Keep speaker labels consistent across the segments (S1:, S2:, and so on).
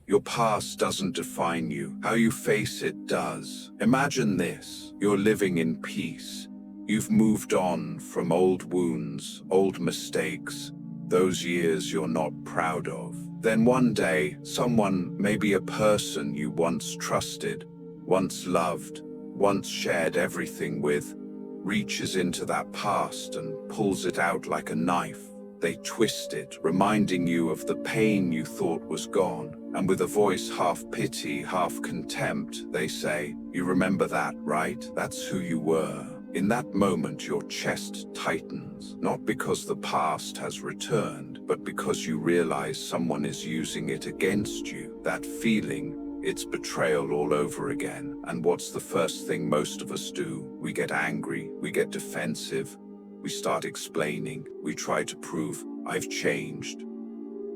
S1: Your past doesn't define you. How you face it does. Imagine this. You're living in peace. You've moved on from old wounds, old mistakes, those years you're not proud of. Then one day, someone, maybe a person you once trusted, once loved, once shared everything with, reaches into that past and pulls it out like a knife. They twist it, reminding you of the pain you thought was gone. And with a voice half pity, half contempt, they say, "You remember that, right? That's who you were." In that moment, your chest tightens, not because the past has returned, but because you realize someone is using it against you. That feeling, it's betrayal all over again. And what's the first thing most of us do? We get angry, we get defensive, we start explaining, we try to prove, "I've changed.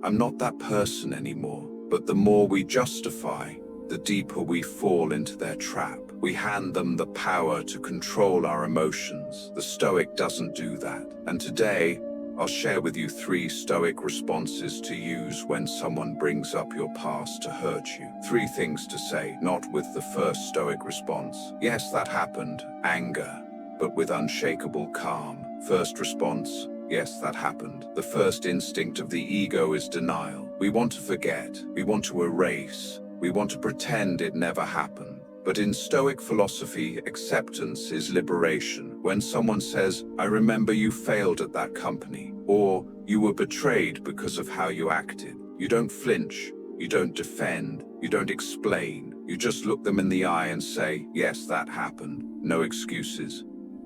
S1: I'm not that person anymore." But the more we justify, the deeper we fall into their trap. We hand them the power to control our emotions. The Stoic doesn't do that. And today, I'll share with you 3 Stoic responses to use when someone brings up your past to hurt you. 3 things to say, not with the first Stoic response. Yes, that happened, anger, but with unshakable calm. First response, yes, that happened. The first instinct of the ego is denial. We want to forget, we want to erase, we want to pretend it never happened. But in Stoic philosophy, acceptance is liberation. When someone says, "I remember you failed at that company," or "you were betrayed because of how you acted," you don't flinch, you don't defend, you don't explain. You just look them in the eye and say, "Yes, that happened." No excuses,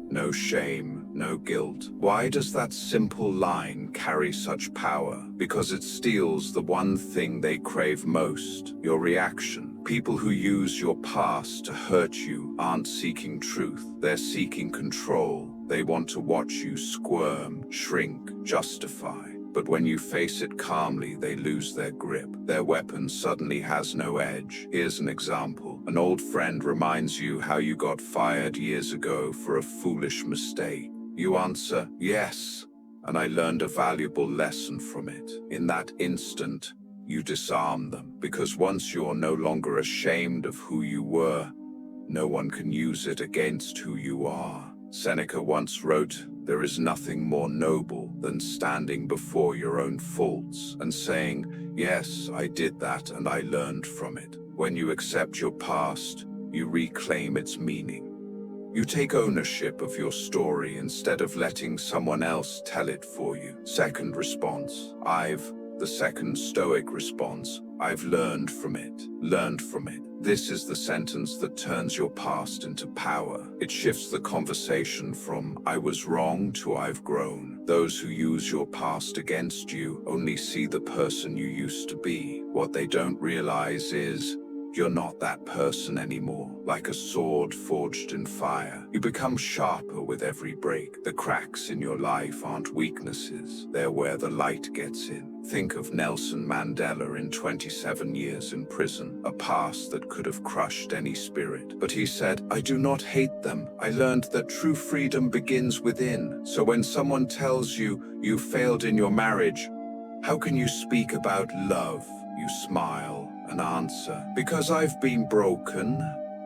S1: no shame, no guilt. Why does that simple line carry such power? Because it steals the one thing they crave most, your reaction. People who use your past to hurt you aren't seeking truth, they're seeking control. They want to watch you squirm, shrink, justify. But when you face it calmly, they lose their grip. Their weapon suddenly has no edge. Here's an example. An old friend reminds you how you got fired years ago for a foolish mistake. You answer, "Yes, and I learned a valuable lesson from it." In that instant, you disarm them, because once you're no longer ashamed of who you were, no one can use it against who you are. Seneca once wrote, "There is nothing more noble than standing before your own faults and saying, 'Yes, I did that and I learned from it.'" When you accept your past, you reclaim its meaning. You take ownership of your story instead of letting someone else tell it for you. Second response, the second Stoic response, "I've learned from it." Learned from it. This is the sentence that turns your past into power. It shifts the conversation from "I was wrong" to "I've grown." Those who use your past against you only see the person you used to be. What they don't realize is, you're not that person anymore. Like a sword forged in fire, you become sharper with every break. The cracks in your life aren't weaknesses, they're where the light gets in. Think of Nelson Mandela in 27 years in prison, a past that could have crushed any spirit. But he said, "I do not hate them. I learned that true freedom begins within." So when someone tells you you failed in your marriage, how can you speak about love? You smile and answer, "Because I've been broken,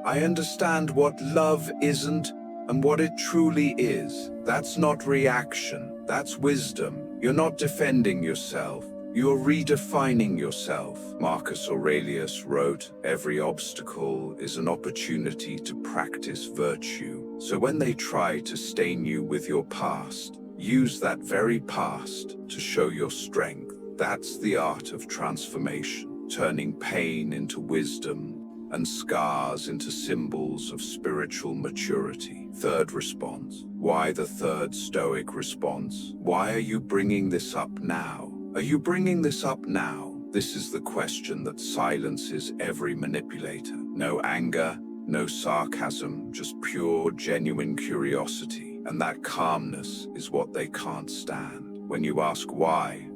S1: I understand what love isn't and what it truly is." That's not reaction, that's wisdom. You're not defending yourself, you're redefining yourself. Marcus Aurelius wrote, "Every obstacle is an opportunity to practice virtue." So when they try to stain you with your past, use that very past to show your strength. That's the art of transformation. Turning pain into wisdom and scars into symbols of spiritual maturity. Third response. Why the third Stoic response? Why are you bringing this up now? Are you bringing this up now? This is the question that silences every manipulator. No anger, no sarcasm, just pure, genuine curiosity. And that calmness is what they can't stand. When you ask why,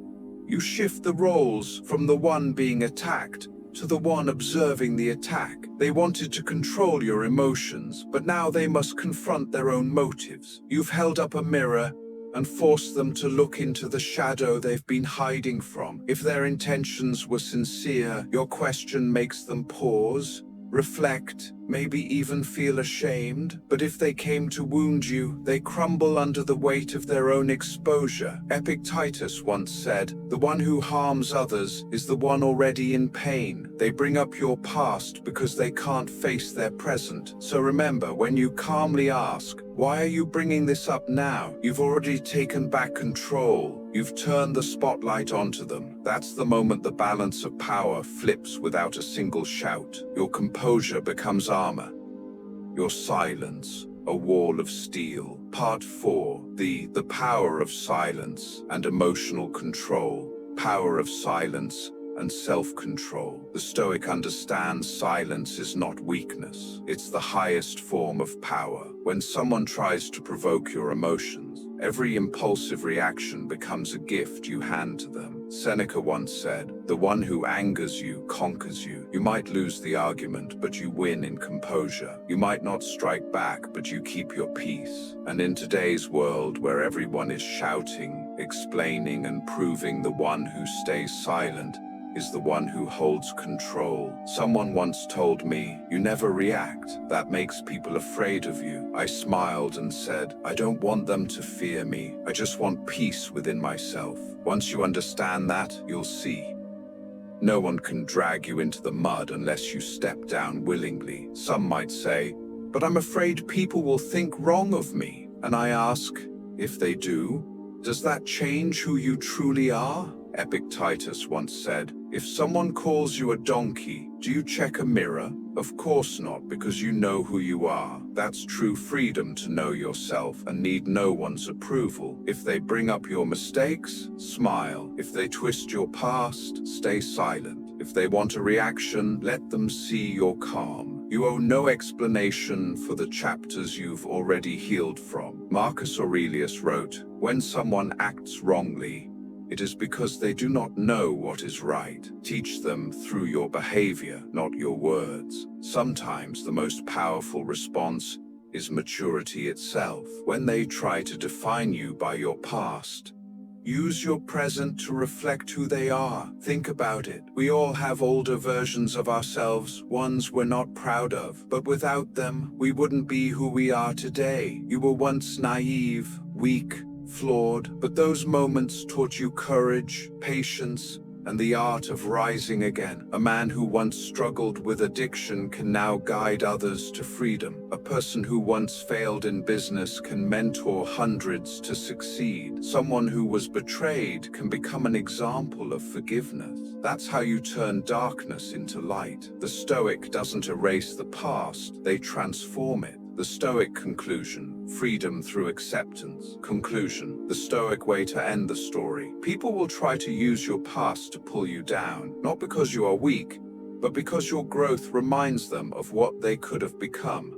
S1: you shift the roles from the one being attacked to the one observing the attack. They wanted to control your emotions, but now they must confront their own motives. You've held up a mirror and force them to look into the shadow they've been hiding from. If their intentions were sincere, your question makes them pause, reflect, maybe even feel ashamed. But if they came to wound you, they crumble under the weight of their own exposure. Epictetus once said, "The one who harms others is the one already in pain." They bring up your past because they can't face their present. So remember, when you calmly ask, "Why are you bringing this up now?" you've already taken back control. You've turned the spotlight onto them. That's the moment the balance of power flips without a single shout. Your composure becomes armor. Your silence, a wall of steel. Part 4. The power of silence and emotional control. Power of silence and self-control. The Stoic understands silence is not weakness. It's the highest form of power. When someone tries to provoke your emotions, every impulsive reaction becomes a gift you hand to them. Seneca once said, "The one who angers you conquers you." You might lose the argument, but you win in composure. You might not strike back, but you keep your peace. And in today's world, where everyone is shouting, explaining, and proving, the one who stays silent is the one who holds control. Someone once told me, "You never react. That makes people afraid of you." I smiled and said, "I don't want them to fear me. I just want peace within myself." Once you understand that, you'll see. No one can drag you into the mud unless you step down willingly. Some might say, "But I'm afraid people will think wrong of me." And I ask, if they do, does that change who you truly are? Epictetus once said, "If someone calls you a donkey, do you check a mirror?" Of course not, because you know who you are. That's true freedom, to know yourself and need no one's approval. If they bring up your mistakes, smile. If they twist your past, stay silent. If they want a reaction, let them see you're calm. You owe no explanation for the chapters you've already healed from. Marcus Aurelius wrote, "When someone acts wrongly, it is because they do not know what is right. Teach them through your behavior, not your words." Sometimes the most powerful response is maturity itself. When they try to define you by your past, use your present to reflect who they are. Think about it. We all have older versions of ourselves, ones we're not proud of. But without them, we wouldn't be who we are today. You were once naive, weak, flawed, but those moments taught you courage, patience, and the art of rising again. A man who once struggled with addiction can now guide others to freedom. A person who once failed in business can mentor hundreds to succeed. Someone who was betrayed can become an example of forgiveness. That's how you turn darkness into light. The Stoic doesn't erase the past, they transform it. The Stoic conclusion: freedom through acceptance. Conclusion: the Stoic way to end the story. People will try to use your past to pull you down, not because you are weak, but because your growth reminds them of what they could have become.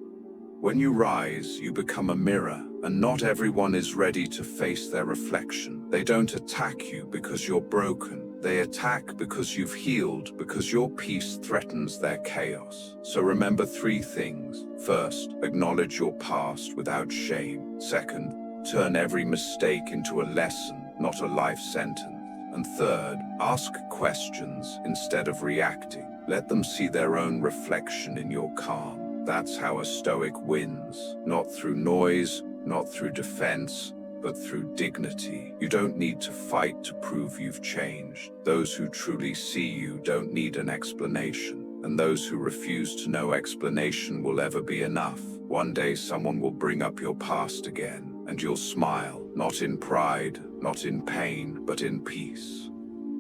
S1: When you rise, you become a mirror, and not everyone is ready to face their reflection. They don't attack you because you're broken. They attack because you've healed, because your peace threatens their chaos. So remember 3 things. First, acknowledge your past without shame. Second, turn every mistake into a lesson, not a life sentence. And third, ask questions instead of reacting. Let them see their own reflection in your calm. That's how a Stoic wins, not through noise, not through defense, but through dignity. You don't need to fight to prove you've changed. Those who truly see you don't need an explanation, and those who refuse to know explanation will ever be enough. One day someone will bring up your past again, and you'll smile, not in pride, not in pain, but in peace.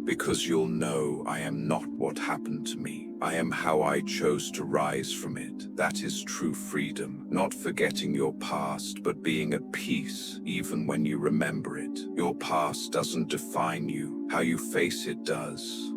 S1: Because you'll know, I am not what happened to me. I am how I chose to rise from it. That is true freedom, not forgetting your past, but being at peace, even when you remember it. Your past doesn't define you. How you face it does.